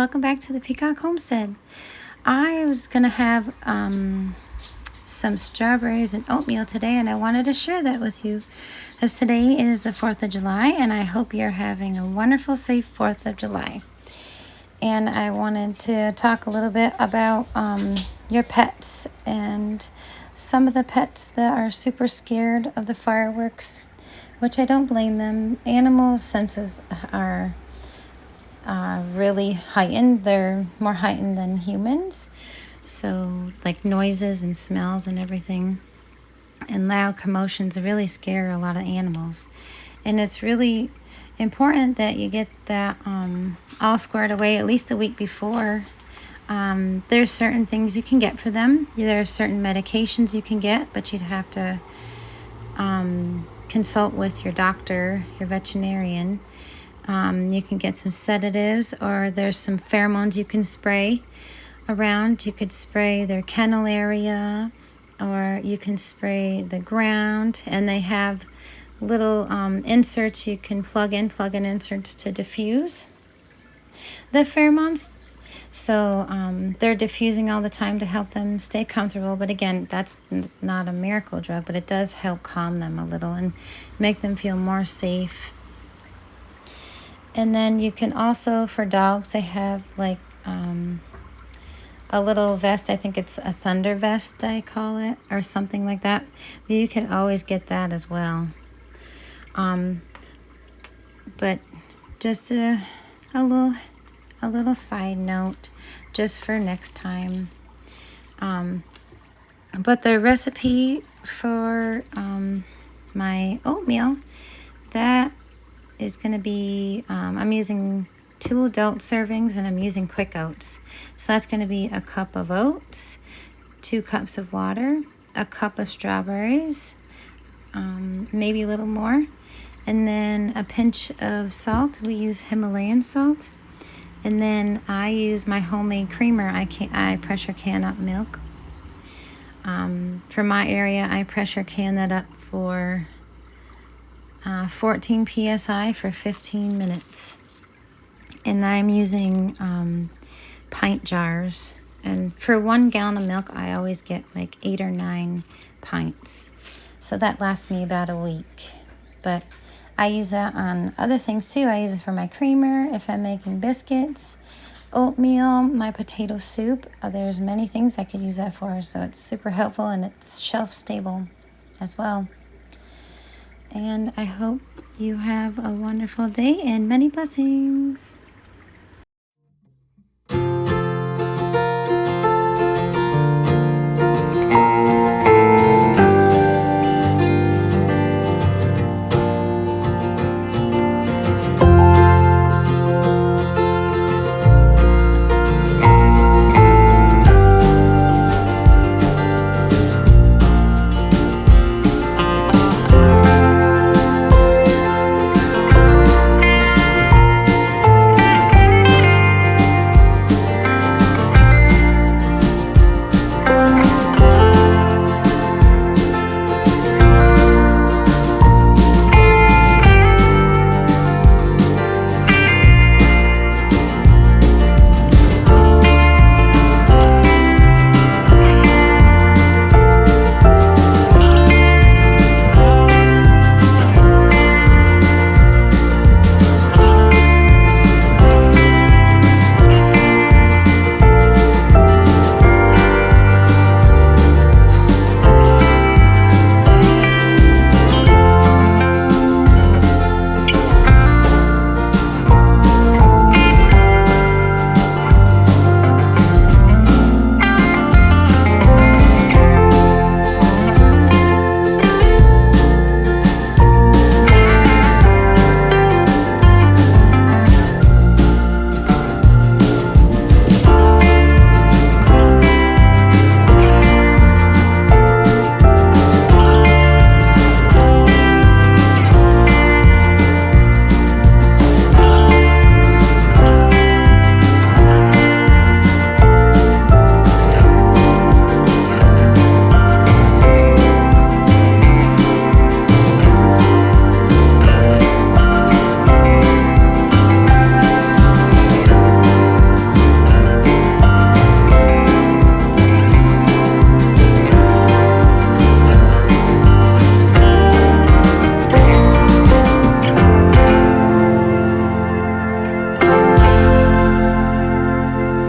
welcome back to the Peacock Homestead. I was going to have some strawberries and oatmeal today, and I wanted to share that with you as today is the 4th of July, and I hope you're having a wonderful, safe 4th of July. And I wanted to talk a little bit about your pets and some of the pets that are super scared of the fireworks, which I don't blame them. Animals' senses are really heightened. They're more heightened than humans. So like noises and smells and everything and loud commotions really scare a lot of animals. And it's really important that you get that all squared away at least a week before. There's certain things you can get for them. There are certain medications you can get, but you'd have to consult with your doctor, your veterinarian. You can get some sedatives, or there's some pheromones you can spray around. You could spray their kennel area, or you can spray the ground, and they have little inserts you can plug in inserts to diffuse the pheromones. So they're diffusing all the time to help them stay comfortable. But again, that's not a miracle drug, but it does help calm them a little and make them feel more safe. And then you can also, for dogs, they have like a little vest. I think it's a thunder vest, they call it, or something like that. But you can always get that as well. But just a little side note, just for next time. But the recipe for my oatmeal, that is going to be, I'm using 2 adult servings, and I'm using quick oats. So that's going to be a cup of oats, 2 cups of water, a cup of strawberries, maybe a little more, and then a pinch of salt. We use Himalayan salt. And then I use my homemade creamer. I pressure can up milk. For my area, I pressure can that up for 14 psi for 15 minutes. And I'm using pint jars. And for 1 gallon of milk, I always get like 8 or 9 pints. So that lasts me about a week. But I use that on other things too. I use it for my creamer, if I'm making biscuits, oatmeal, my potato soup. There's many things I could use that for. So it's super helpful, and it's shelf stable as well. And I hope you have a wonderful day and many blessings.